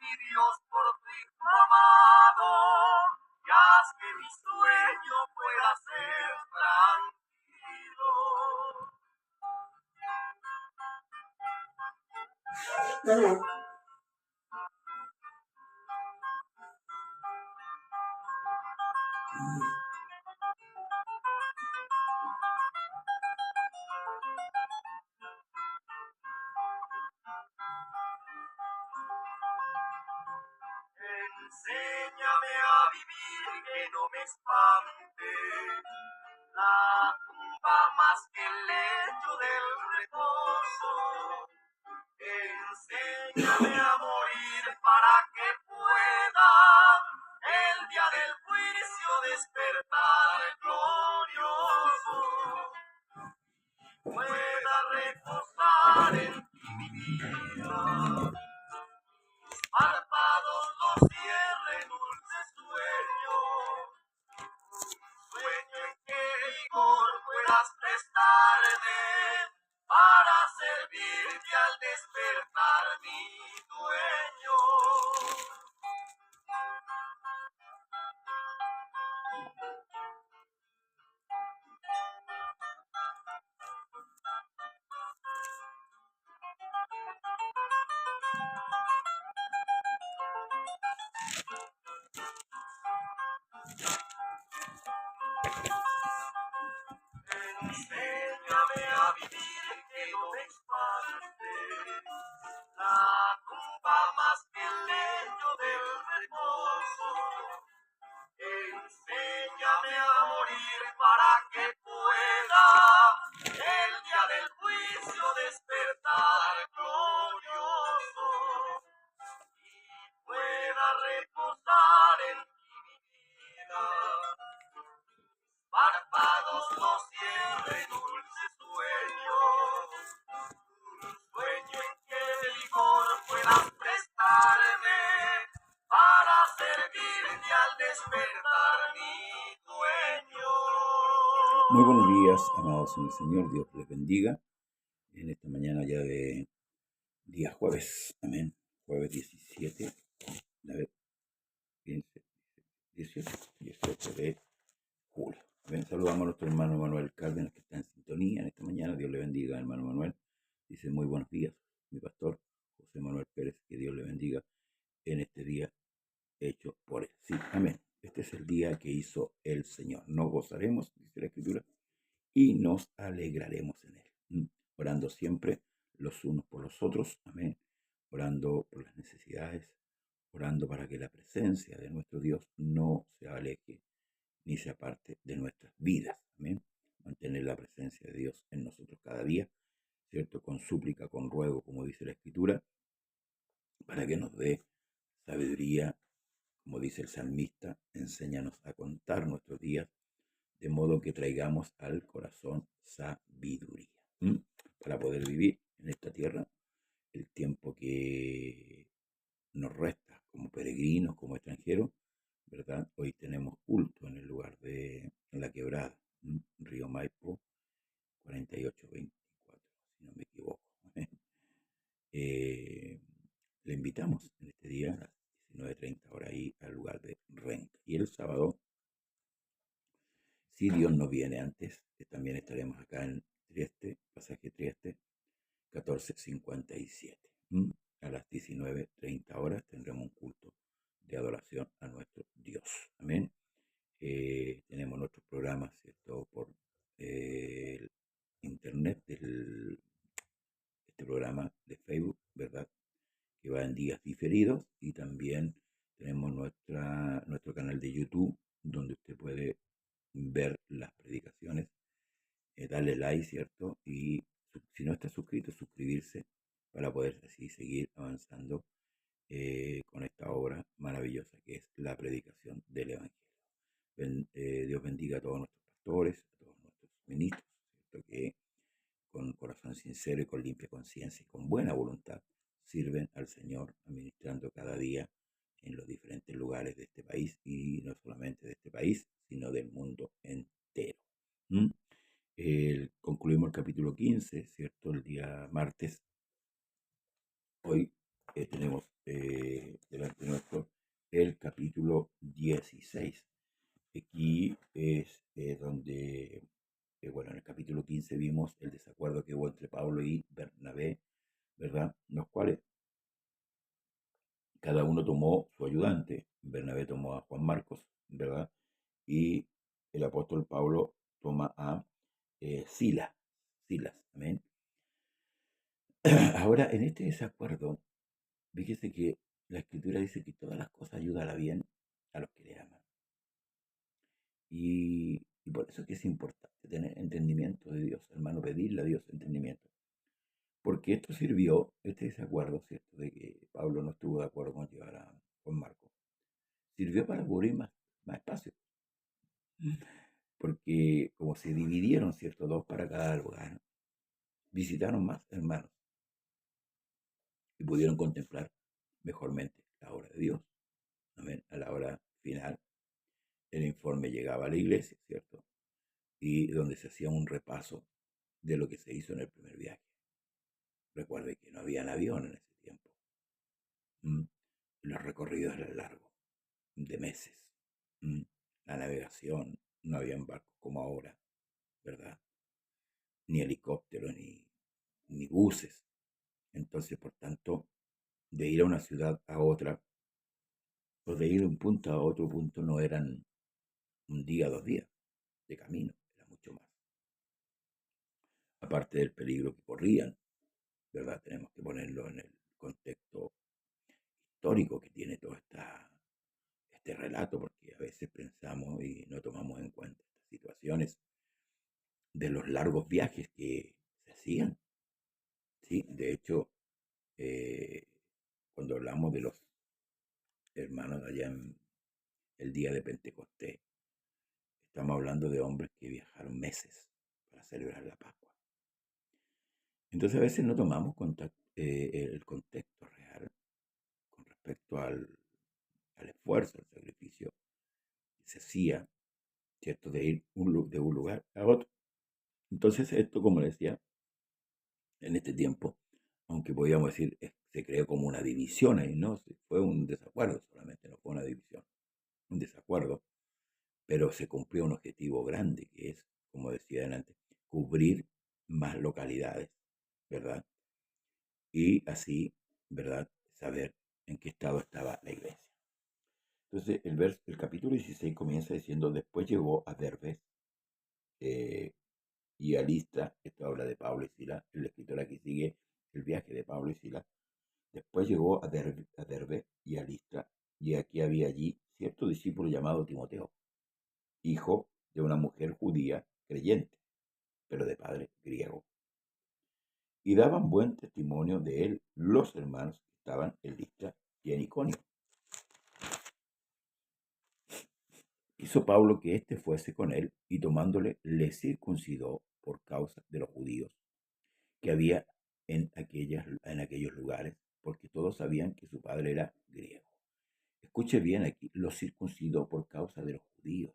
mi Dios, por tu Hijo amado, y haz que mi sueño pueda ser tranquilo. Enséñame a vivir que no me espante la tumba más que el lecho del reposo. Enséñame a morir para que pueda el día del juicio despertar glorioso. Pueda reposar en ti mi vida. Párpados los cierre dulce sueño, sueño en que vigor puedas prestarme para servirte al despertar mi dueño. Enséñame a vivir que no me espante la tumba más que el lecho del reposo. Enséñame a morir para que pueda el día del juicio despertar glorioso y pueda reposar en ti mi vida. Párpados no cierre dulce sueño, sueño en que de vigor puedas prestarme para servirte al despertar mi dueño. Muy buenos días, amados en el Señor. Dios les bendiga en esta mañana ya de día jueves. Amén. Jueves 17, a ver, 15, 18 de julio. Amén. Saludamos a nuestro hermano Manuel Cárdenas que está en sintonía en esta mañana. Dios le bendiga, hermano Manuel. Dice muy buenos días, mi pastor José Manuel Pérez. Que Dios le bendiga en este día hecho por él. Sí, amén. Este es el día que hizo el Señor. Nos gozaremos, dice la Escritura, y nos alegraremos en él. Orando siempre los unos por los otros, amén. Orando por las necesidades, orando para que la presencia de nuestro Dios no se aleje ni se aparte de nuestras vidas, amén. Mantener la presencia de Dios en nosotros cada día, ¿cierto? Con súplica, con ruego, como dice la Escritura, para que nos dé sabiduría, como dice el salmista, enséñanos a contar nuestros días, de modo que traigamos al corazón sabiduría, para poder vivir en esta tierra el tiempo que nos resta como peregrinos, como extranjeros, ¿verdad? Hoy tenemos culto en el lugar de La Quebrada, Río Maipo, 4824, si no me equivoco. Le invitamos en este día a las 19:30 horas ahí al lugar de Renca. Y el sábado, si Dios no viene antes, también estaremos acá en Trieste, pasaje Trieste, 1457. A las 19:30 horas tendremos un culto de adoración a nuestro Dios. Amén. Tenemos nuestros programas, ¿cierto? Por el internet, este programa de Facebook, ¿verdad? Que va en días diferidos, y también tenemos nuestro canal de YouTube, donde usted puede ver las predicaciones, darle like, ¿cierto? Y si no está suscrito, suscribirse para poder así seguir avanzando con esta obra maravillosa que es la predicación del Evangelio. Dios bendiga a todos nuestros pastores, a todos nuestros ministros, ¿cierto? Que con corazón sincero y con limpia conciencia y con buena voluntad sirven al Señor, administrando cada día en los diferentes lugares de este país, y no solamente de este país, sino del mundo entero. Concluimos el capítulo 15, ¿cierto? El día martes. Hoy tenemos 16. Aquí es donde, bueno, en el capítulo 15 vimos el desacuerdo que hubo entre Pablo y Bernabé, ¿verdad? Los cuales cada uno tomó su ayudante. Bernabé tomó a Juan Marcos, ¿verdad? Y el apóstol Pablo toma a Silas. Amén. Ahora, en este desacuerdo, fíjese que la escritura dice que todas las cosas ayudan a bien a los que le aman. Y por eso es que es importante tener entendimiento de Dios, hermano, pedirle a Dios entendimiento. Porque esto sirvió, este desacuerdo, ¿cierto? De que Pablo no estuvo de acuerdo con llevar a Juan Marcos, sirvió para cubrir más espacio. Porque como se dividieron, ¿cierto? Dos para cada lugar, visitaron más hermanos y pudieron contemplar mejormente la obra de Dios. Amén. A la hora final, el informe llegaba a la iglesia, ¿cierto? Y donde se hacía un repaso de lo que se hizo en el primer viaje. Recuerde que no había avión en ese tiempo. Los recorridos eran largos, de meses. La navegación, no había barcos como ahora, ¿verdad? Ni helicópteros, ni buses. Entonces, por tanto, de ir a una ciudad a otra, o de ir de un punto a otro punto, no eran un día, 2 días de camino, era mucho más. Aparte del peligro que corrían, ¿verdad? Tenemos que ponerlo en el contexto histórico que tiene todo este relato, porque a veces pensamos y no tomamos en cuenta estas situaciones de los largos viajes que se hacían. ¿Sí? De hecho, cuando hablamos de los hermanos allá en el día de Pentecostés, estamos hablando de hombres que viajaron meses para celebrar la Pascua. Entonces a veces no tomamos el contexto real con respecto al esfuerzo, al sacrificio que se hacía, ¿cierto? De ir de un lugar a otro. Entonces esto, como decía, en este tiempo, aunque podríamos decir, se creó como una división ahí, ¿no? Fue un desacuerdo solamente, no fue una división, un desacuerdo, pero se cumplió un objetivo grande, que es, como decía antes, cubrir más localidades, ¿verdad? Y así, ¿verdad? Saber en qué estado estaba la iglesia. Entonces, el capítulo 16 comienza diciendo, después llegó a Derbe y a Listra. Esto habla de Pablo y Silas. El escritor aquí sigue el viaje de Pablo y Silas. Después llegó a Derbe y a Listra, y aquí había allí cierto discípulo llamado Timoteo, hijo de una mujer judía creyente, pero de padre griego. Y daban buen testimonio de él los hermanos que estaban en Listra y en Iconio. Hizo Pablo que éste fuese con él, y tomándole le circuncidó por causa de los judíos que había en aquellos lugares, porque todos sabían que su padre era griego. Escuche bien aquí, lo circuncidó por causa de los judíos,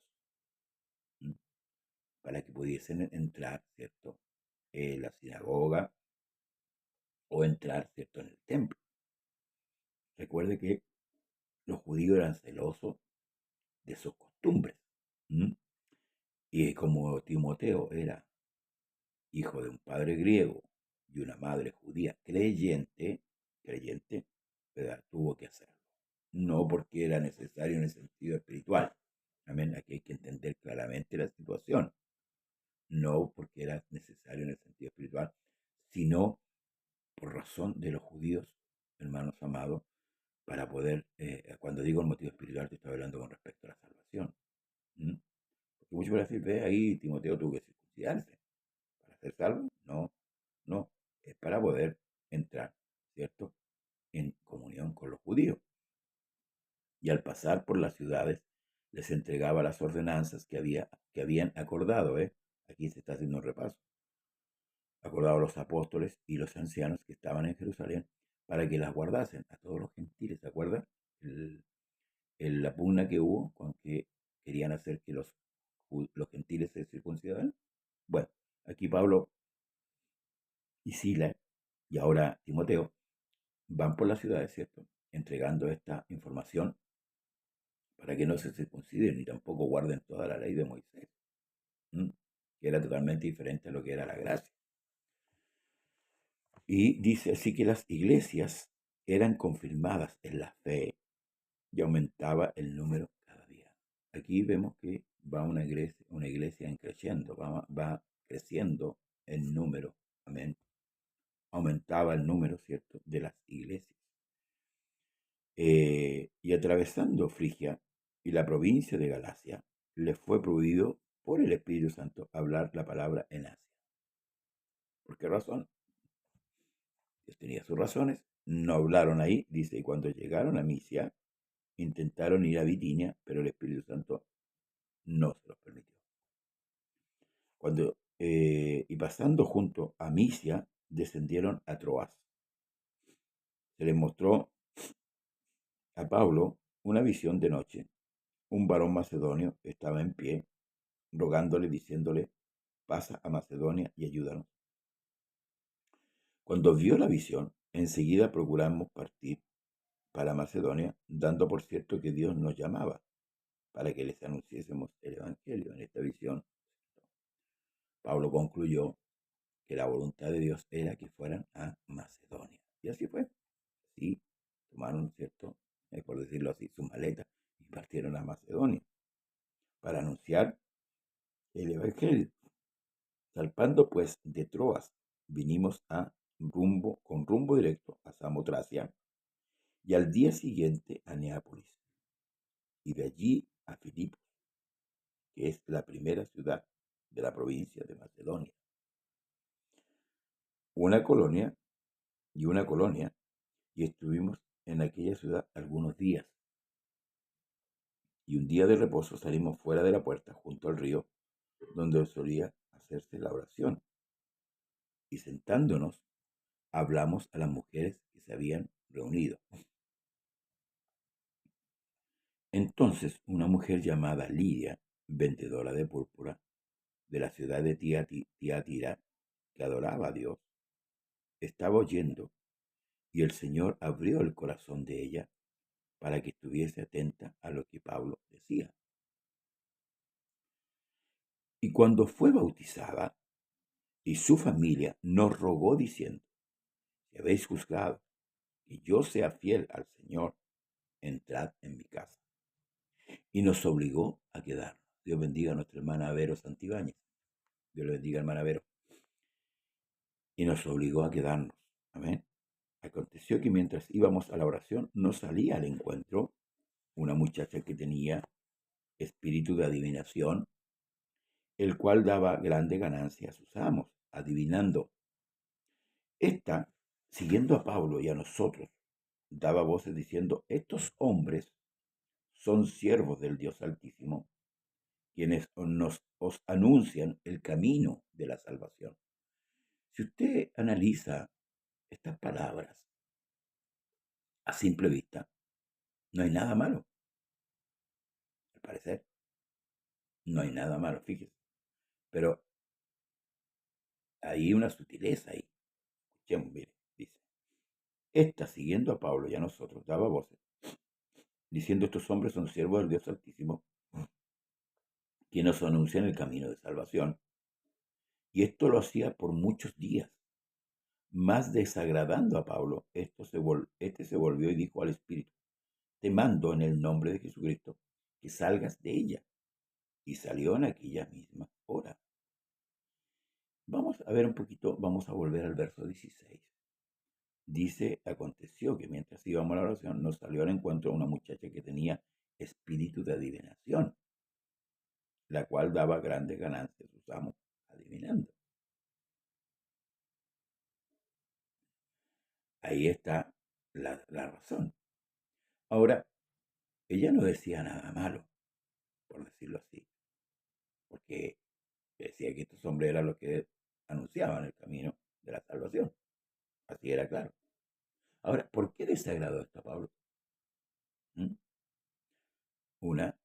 para que pudiesen entrar, ¿cierto?, en la sinagoga o entrar, ¿cierto?, en el templo. Recuerde que los judíos eran celosos de sus costumbres. Y como Timoteo era hijo de un padre griego y una madre judía creyente, ¿verdad?, tuvo que hacerlo. No porque era necesario en el sentido espiritual. Amén. Aquí hay que entender claramente la situación. No porque era necesario en el sentido espiritual, sino por razón de los judíos, hermanos amados, para poder, cuando digo el motivo espiritual, te estoy hablando con respecto a la salvación. Porque muchos van a decir, ve ahí, Timoteo tuvo que circuncidarse para ser salvo. No, es para poder entrar, ¿cierto?, en comunión con los judíos. Y al pasar por las ciudades, les entregaba las ordenanzas que habían acordado. Aquí se está haciendo un repaso. Acordado los apóstoles y los ancianos que estaban en Jerusalén para que las guardasen a todos los gentiles. ¿Se acuerdan? La pugna que hubo con que querían hacer que los gentiles se circuncidaran. Bueno, aquí Pablo y Silas y ahora Timoteo van por las ciudades, ¿cierto?, entregando esta información para que no se circunciden ni tampoco guarden toda la ley de Moisés, que era totalmente diferente a lo que era la gracia. Y dice así que las iglesias eran confirmadas en la fe y aumentaba el número cada día. Aquí vemos que va una iglesia en creciendo, va creciendo en número, amén. Aumentaba el número, ¿cierto?, de las iglesias. Y atravesando Frigia y la provincia de Galacia, les fue prohibido por el Espíritu Santo hablar la palabra en Asia. ¿Por qué razón? Dios tenía sus razones. No hablaron ahí, dice, y cuando llegaron a Misia, intentaron ir a Bitinia, pero el Espíritu Santo no se los permitió. Y pasando junto a Misia, descendieron a Troas. Se les mostró a Pablo una visión de noche. Un varón macedonio estaba en pie, rogándole, diciéndole, pasa a Macedonia y ayúdanos. Cuando vio la visión, enseguida procuramos partir para Macedonia, dando por cierto que Dios nos llamaba para que les anunciésemos el Evangelio. En esta visión, Pablo concluyó que la voluntad de Dios era que fueran a Macedonia. Y así fue. Sí, tomaron, ¿cierto?, por decirlo así, su maleta y partieron a Macedonia para anunciar el Evangelio. Salpando pues de Troas, vinimos con rumbo directo a Samotracia y al día siguiente a Neápolis y de allí a Filipos, que es la primera ciudad de la provincia de Macedonia. Una colonia, y estuvimos en aquella ciudad algunos días. Y un día de reposo salimos fuera de la puerta junto al río, donde solía hacerse la oración. Y sentándonos, hablamos a las mujeres que se habían reunido. Entonces una mujer llamada Lidia, vendedora de púrpura, de la ciudad de Tiatira, que adoraba a Dios, estaba oyendo, y el Señor abrió el corazón de ella para que estuviese atenta a lo que Pablo decía. Y cuando fue bautizada, y su familia nos rogó diciendo, si habéis juzgado que yo sea fiel al Señor, entrad en mi casa. Y nos obligó a quedarnos. Dios bendiga a nuestra hermana Vero Santibáñez. Dios le bendiga, hermana Vero. Y nos obligó a quedarnos. Amén. Aconteció que mientras íbamos a la oración, nos salía al encuentro una muchacha que tenía espíritu de adivinación, el cual daba grande ganancia a sus amos, adivinando. Esta, siguiendo a Pablo y a nosotros, daba voces diciendo, estos hombres son siervos del Dios Altísimo, quienes os anuncian el camino de la salvación. Si usted analiza estas palabras a simple vista, no hay nada malo. Al parecer, no hay nada malo, fíjese. Pero hay una sutileza ahí. Escuchemos, mire, dice. Esta, siguiendo a Pablo y a nosotros, daba voces, diciendo, estos hombres son siervos del Dios Altísimo, quienes nos anuncian el camino de salvación. Y esto lo hacía por muchos días. Más desagradando a Pablo, este se volvió y dijo al Espíritu, te mando en el nombre de Jesucristo que salgas de ella. Y salió en aquella misma hora. Vamos a ver un poquito, vamos a volver al verso 16. Dice, aconteció que mientras íbamos a la oración, nos salió al encuentro una muchacha que tenía espíritu de adivinación, la cual daba grandes ganancias a sus amos adivinando. Ahí está la razón. Ahora, ella no decía nada malo, por decirlo así, porque decía que estos hombres eran los que anunciaban el camino de la salvación. Así era claro. Ahora, ¿por qué desagradó esto a Pablo? Una,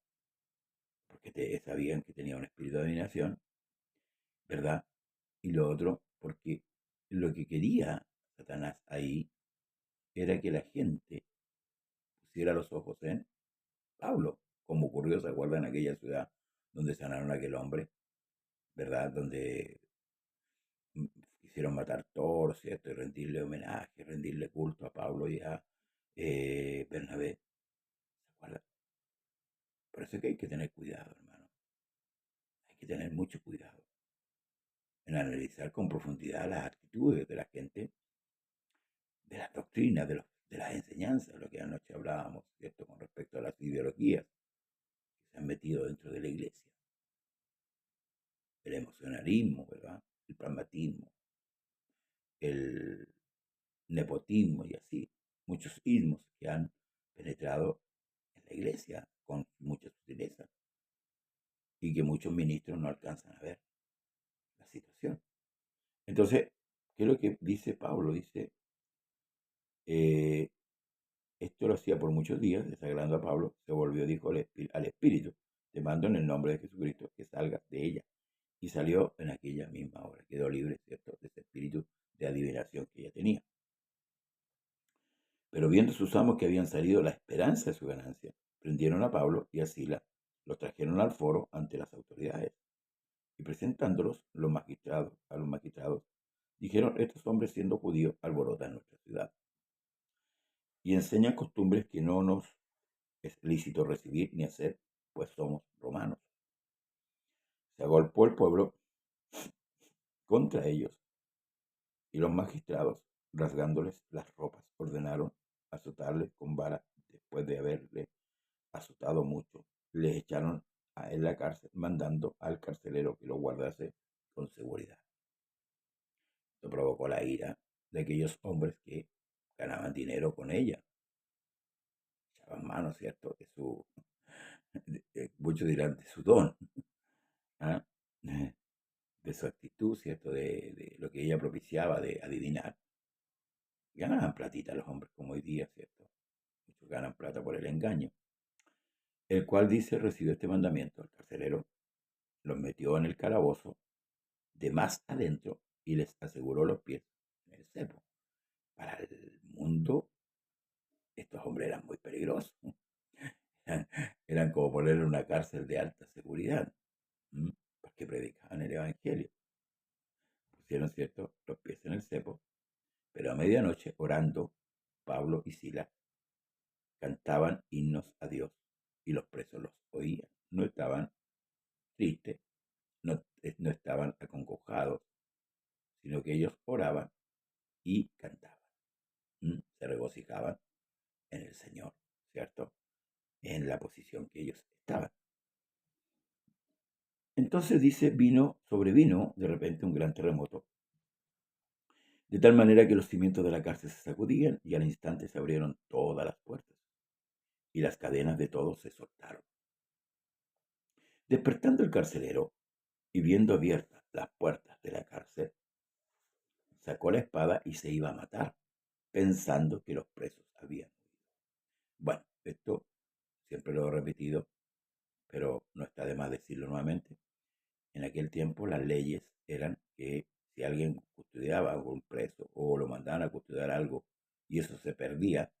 porque sabían que tenía un espíritu de adivinación, ¿verdad? Y lo otro, porque lo que quería Satanás ahí era que la gente pusiera los ojos en Pablo. como ocurrió, ¿se acuerdan? En aquella ciudad donde sanaron a aquel hombre, ¿verdad? Donde quisieron matar toros, ¿cierto? Y rendirle homenaje, rendirle culto a Pablo y a Bernabé, ¿se acuerdan? Por eso es que hay que tener cuidado, hermano. Hay que tener mucho cuidado en analizar con profundidad las actitudes de la gente, de las doctrinas, de las enseñanzas, lo que anoche hablábamos, ¿cierto? Con respecto a las ideologías que se han metido dentro de la iglesia. El emocionalismo, ¿verdad? El pragmatismo, el nepotismo y así. Muchos ismos que han penetrado en la iglesia con mucha sutileza y que muchos ministros no alcanzan a ver la situación. Entonces, ¿qué es lo que dice Pablo? Dice, esto lo hacía por muchos días, desagradando a Pablo, se volvió, dijo al Espíritu, te mando en el nombre de Jesucristo que salgas de ella. Y salió en aquella misma hora, quedó libre, ¿cierto?, de ese espíritu de adivinación que ella tenía. Pero viendo sus amos que habían salido la esperanza de su ganancia, prendieron a Pablo y a Silas, los trajeron al foro ante las autoridades. Y presentándolos a los magistrados, dijeron, estos hombres siendo judíos alborotan nuestra ciudad y enseñan costumbres que no nos es lícito recibir ni hacer, pues somos romanos. Se agolpó el pueblo contra ellos y los magistrados, rasgándoles las ropas, ordenaron azotarles con vara. Después de haberle azotado mucho, les echaron a él la cárcel, mandando al carcelero que lo guardase con seguridad. Esto provocó la ira de aquellos hombres que ganaban dinero con ella, echaban mano, ¿cierto?, de su, muchos dirán, de su don, ¿ah? De su actitud, ¿cierto?, de lo que ella propiciaba, de adivinar. Ganaban platita los hombres como hoy día, ¿cierto? Muchos ganan plata por el engaño. El cual dice, recibió este mandamiento. El carcelero los metió en el calabozo de más adentro y les aseguró los pies en el cepo. Para el mundo, estos hombres eran muy peligrosos. Eran como ponerle una cárcel de alta seguridad, porque predicaban el evangelio. Pusieron, ¿cierto?, los pies en el cepo, pero a medianoche, orando, Pablo y Silas cantaban himnos a Dios y los presos los oían. No estaban tristes, no estaban acongojados, sino que ellos oraban y cantaban. Se regocijaban en el Señor, ¿cierto? En la posición que ellos estaban. Entonces dice, sobrevino de repente un gran terremoto, de tal manera que los cimientos de la cárcel se sacudían y al instante se abrieron todas las puertas y las cadenas de todos se soltaron. Despertando el carcelero y viendo abiertas las puertas de la cárcel, sacó la espada y se iba a matar, pensando que los presos habían huido. Bueno, esto siempre lo he repetido, pero no está de más decirlo nuevamente. En aquel tiempo las leyes eran que si alguien custodiaba a un preso o lo mandaban a custodiar algo y eso se perdía,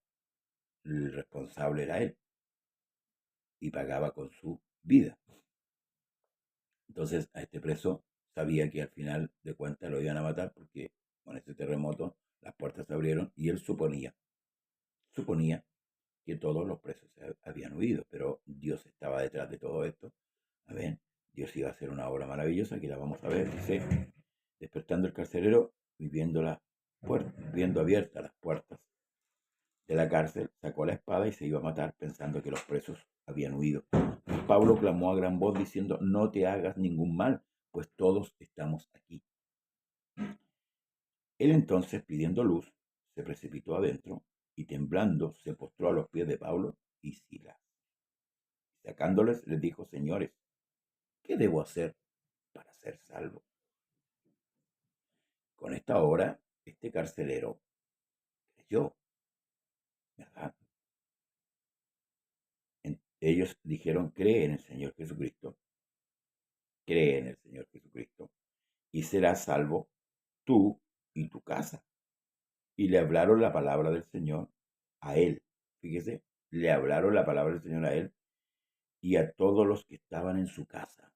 el responsable era él y pagaba con su vida. Entonces a este preso sabía que al final de cuentas lo iban a matar porque con ese terremoto las puertas se abrieron y él suponía que todos los presos habían huido, pero Dios estaba detrás de todo esto. A ver, Dios iba a hacer una obra maravillosa, que la vamos a ver. Dice, despertando el carcelero y viendo abiertas las puertas de la cárcel, sacó la espada y se iba a matar pensando que los presos habían huido. Pablo clamó a gran voz diciendo, no te hagas ningún mal, pues todos estamos aquí. Él entonces, pidiendo luz, se precipitó adentro y temblando se postró a los pies de Pablo y Silas. Sacándoles, les dijo, señores, ¿qué debo hacer para ser salvo? Con esta obra, este carcelero creyó, ¿verdad? Ellos dijeron, cree en el Señor Jesucristo, cree en el Señor Jesucristo, y serás salvo tú y tu casa. Y le hablaron la palabra del Señor a él. Fíjese, le hablaron la palabra del Señor a él y a todos los que estaban en su casa.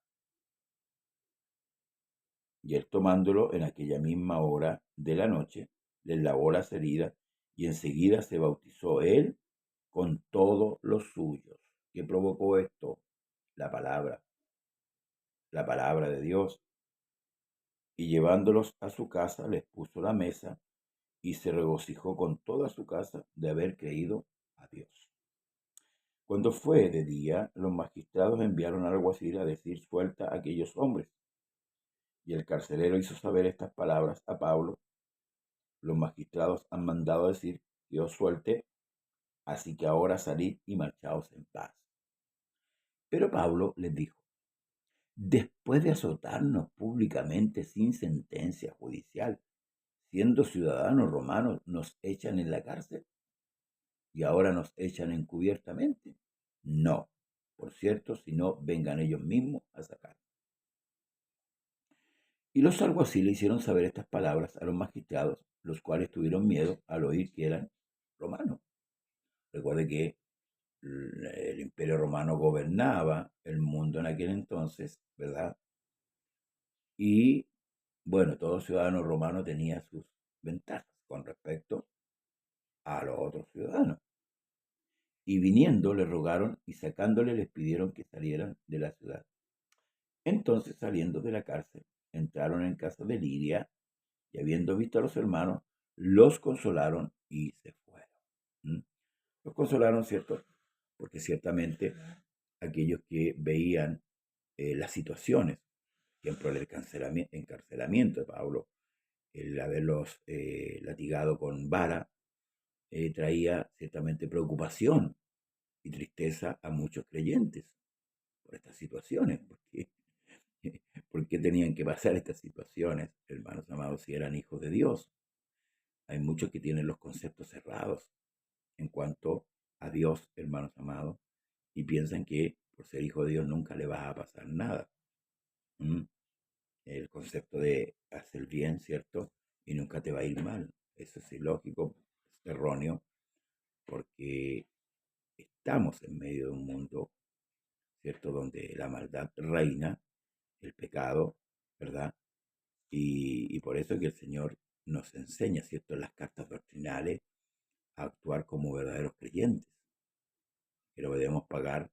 Y él tomándolo en aquella misma hora de la noche, les lavó las heridas y enseguida se bautizó él con todos los suyos. ¿Qué provocó esto? La palabra de Dios. Y llevándolos a su casa, les puso la mesa y se regocijó con toda su casa de haber creído a Dios. Cuando fue de día, los magistrados enviaron al alguacil a decir: suelta a aquellos hombres. Y el carcelero hizo saber estas palabras a Pablo: los magistrados han mandado decir que os suelte, así que ahora salid y marchaos en paz. Pero Pablo les dijo: después de azotarnos públicamente sin sentencia judicial, siendo ciudadanos romanos, nos echan en la cárcel y ahora nos echan encubiertamente. No, por cierto, si no, vengan ellos mismos a sacar. Y los alguaciles hicieron saber estas palabras a los magistrados, los cuales tuvieron miedo al oír que eran romanos. Recuerde que el Imperio Romano gobernaba el mundo en aquel entonces, ¿verdad? Y bueno, todo ciudadano romano tenía sus ventajas con respecto a los otros ciudadanos. Y viniendo le rogaron y sacándole les pidieron que salieran de la ciudad. Entonces, saliendo de la cárcel, entraron en casa de Lidia y habiendo visto a los hermanos, los consolaron y se fueron. Los consolaron, ¿cierto? Porque ciertamente aquellos que veían las situaciones, por ejemplo, el encarcelamiento de Pablo, el haberlos latigado con vara, traía ciertamente preocupación y tristeza a muchos creyentes por estas situaciones, porque ¿por qué tenían que pasar estas situaciones, hermanos amados, si eran hijos de Dios? Hay muchos que tienen los conceptos cerrados en cuanto a Dios, hermanos amados, y piensan que por ser hijo de Dios nunca le va a pasar nada. El concepto de hacer bien, ¿cierto? Y nunca te va a ir mal. Eso es ilógico, es erróneo, porque estamos en medio de un mundo, ¿cierto? Donde la maldad reina, el pecado, ¿verdad? Y por eso que el Señor nos enseña, ¿cierto?, en las cartas doctrinales a actuar como verdaderos creyentes, que no debemos pagar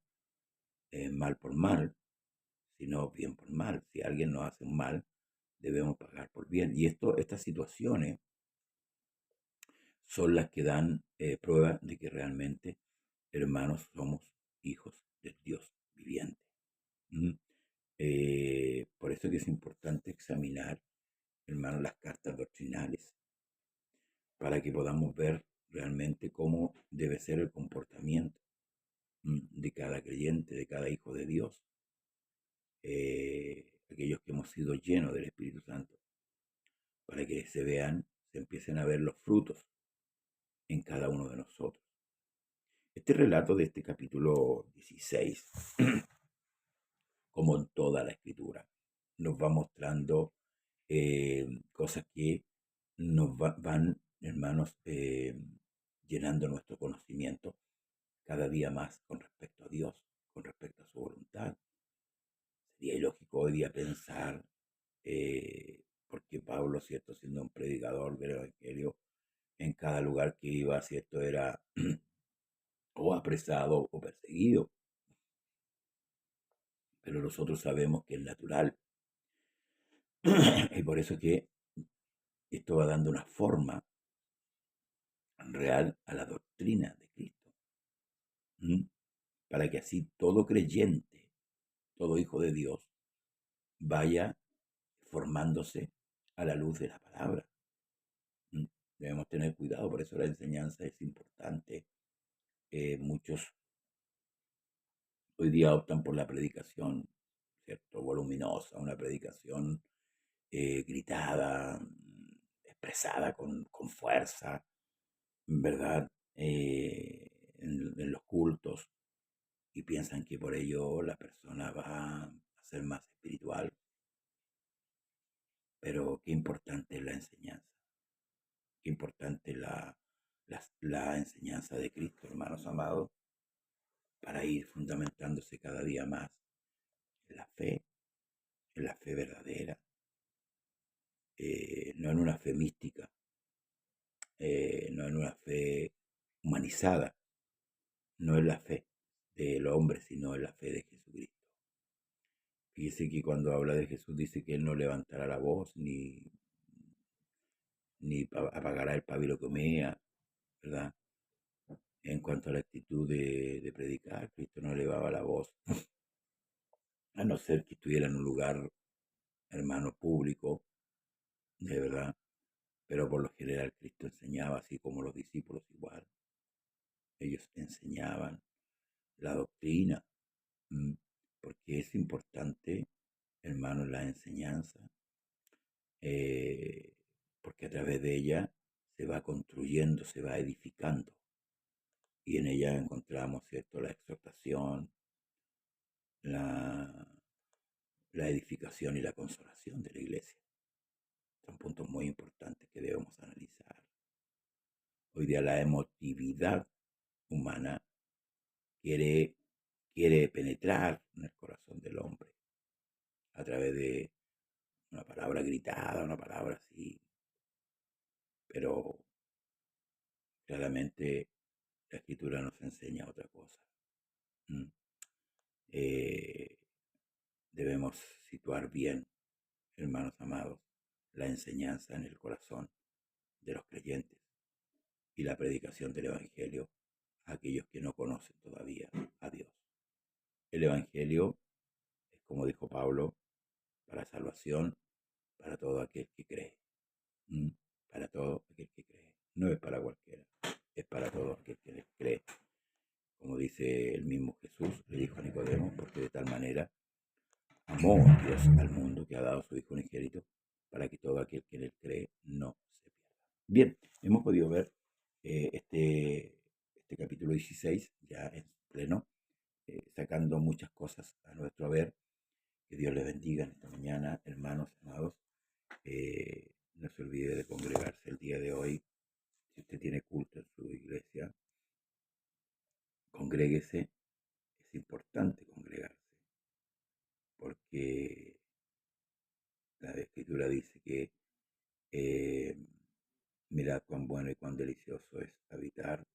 mal por mal, sino bien por mal. Si alguien nos hace un mal, debemos pagar por bien. Y estas situaciones son las que dan prueba de que realmente, hermanos, somos hijos del Dios viviente. Por eso que es importante examinar, hermanos, las cartas doctrinales, para que podamos ver realmente cómo debe ser el comportamiento de cada creyente, de cada hijo de Dios, aquellos que hemos sido llenos del Espíritu Santo, para que se vean, se empiecen a ver los frutos en cada uno de nosotros. Este relato de este capítulo 16, como en toda la Escritura, nos va mostrando cosas que nos van, hermanos, llenando nuestro conocimiento cada día más con respecto a Dios, con respecto a su voluntad. Sería ilógico hoy día pensar, porque Pablo, ¿cierto?, siendo un predicador del Evangelio, en cada lugar que iba, ¿cierto?, era o apresado o perseguido. Pero nosotros sabemos que es natural. Y por eso que esto va dando una forma real a la doctrina de Cristo. Para que así todo creyente, todo hijo de Dios, vaya formándose a la luz de la palabra. Debemos tener cuidado, por eso la enseñanza es importante. Muchos hoy día optan por la predicación, ¿cierto?, voluminosa, una predicación gritada, expresada con fuerza, ¿verdad? En los cultos, y piensan que por ello la persona va a ser más espiritual. Pero qué importante es la enseñanza, qué importante la enseñanza de Cristo, hermanos amados, para ir fundamentándose cada día más en la fe verdadera, no en una fe mística, no en una fe humanizada, no en la fe del hombre, sino en la fe de Jesucristo. Fíjese que cuando habla de Jesús dice que Él no levantará la voz, ni apagará el pábilo que humea, ¿verdad? En cuanto a la actitud de predicar, Cristo no elevaba la voz, a no ser que estuviera en un lugar, hermano, público, de verdad. Pero por lo general Cristo enseñaba, así como los discípulos igual. Ellos enseñaban la doctrina, porque es importante, hermano, la enseñanza, porque a través de ella se va construyendo, se va edificando. Y en ella encontramos, ¿cierto?, la exhortación, la edificación y la consolación de la iglesia. Son puntos muy importantes que debemos analizar. Hoy día la emotividad humana quiere penetrar en el corazón del hombre a través de una palabra gritada, una palabra así, pero claramente la escritura nos enseña otra cosa. Debemos situar bien, hermanos amados, la enseñanza en el corazón de los creyentes y la predicación del Evangelio a aquellos que no conocen todavía a Dios. El Evangelio es, como dijo Pablo, para salvación, para todo aquel que cree. Para todo aquel que cree. No es para cualquiera, es para todo aquel que cree. Como dice el mismo Jesús, le dijo a Nicodemo, porque de tal manera amó Dios al mundo que ha dado su Hijo unigénito, para que todo aquel que en él cree no se pierda. Bien, hemos podido ver este capítulo 16 ya en pleno, sacando muchas cosas a nuestro ver. Que Dios les bendiga en esta mañana, hermanos amados. No se olvide de congregarse el día de hoy. Si usted tiene culto en su iglesia, congréguese. Es importante congregarse, porque la Escritura dice que mirad cuán bueno y cuán delicioso es habitar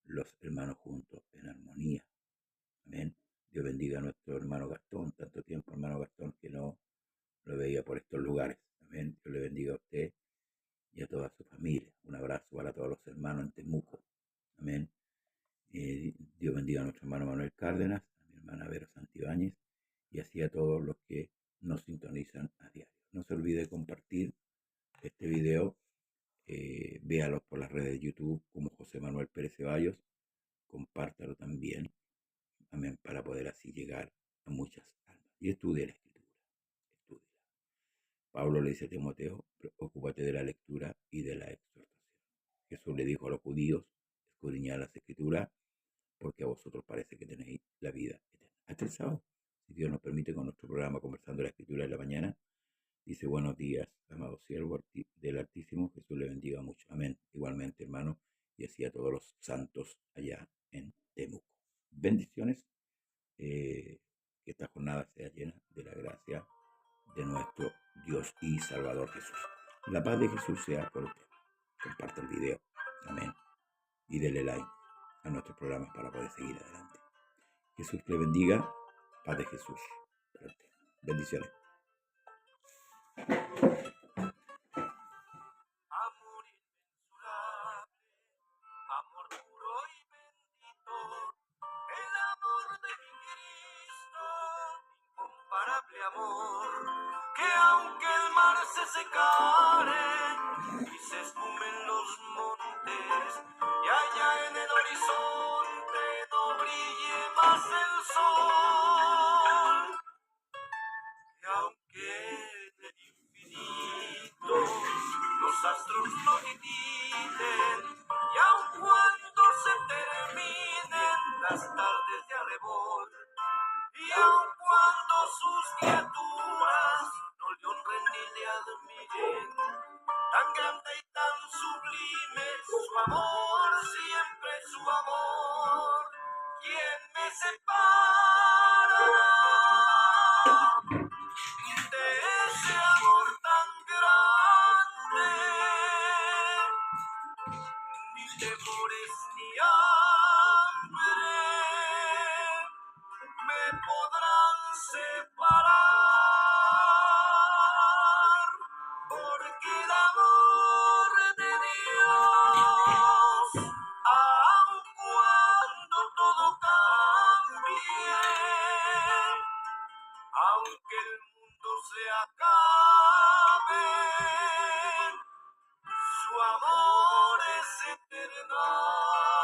los hermanos juntos en armonía. Amén. Dios bendiga a nuestro hermano Gastón. Tanto tiempo, hermano Gastón, que no lo veía por estos lugares. Amén. Dios le bendiga a usted y a toda su familia. Un abrazo para todos los hermanos en Temuco. Amén. Dios bendiga a nuestro hermano Manuel Cárdenas, a mi hermana Vera Santibáñez y así a todos los que nos sintonizan a diario. No se olvide de compartir este video. Véalo por las redes de YouTube como José Manuel Pérez Ceballos. Compártalo también. Amén. Para poder así llegar a muchas almas. Y estudie la Escritura. Estúdiela. Pablo le dice a Timoteo, ocúpate de la lectura y de la exhortación. Jesús le dijo a los judíos, escudriñad las Escrituras, porque a vosotros parece que tenéis la vida eterna. Hasta el sábado, si Dios nos permite, con nuestro programa Conversando la Escritura en la mañana. Dice, buenos días, amado siervo del Altísimo, Jesús le bendiga mucho. Amén. Igualmente, hermano, y así a todos los santos allá en Temuco. Bendiciones. Que esta jornada sea llena de la gracia de nuestro Dios y Salvador Jesús. La paz de Jesús sea por usted. Comparte el video. Amén. Y dele like a nuestros programas para poder seguir adelante. Jesús le bendiga. Paz de Jesús para usted. Bendiciones. Amor inmensurable, amor puro y bendito, el amor de mi Cristo, incomparable amor, que aunque el mar se secare y se esfumen los montes, y allá en el horizonte no brille más el sol, que aunque en el infinito los astros no tititen, y aun cuando se terminen las tardes de arrebol, y aun cuando sus criaturas no le honren ni le admiren, tan grande y tan sublime su amor, siempre su amor, ¿quién me separará de ese amor tan grande? Ni temores ni hambre me podrán separar, porque el amor de Dios, aun cuando todo cambie, aunque el mundo se acabe, su amor es eterno.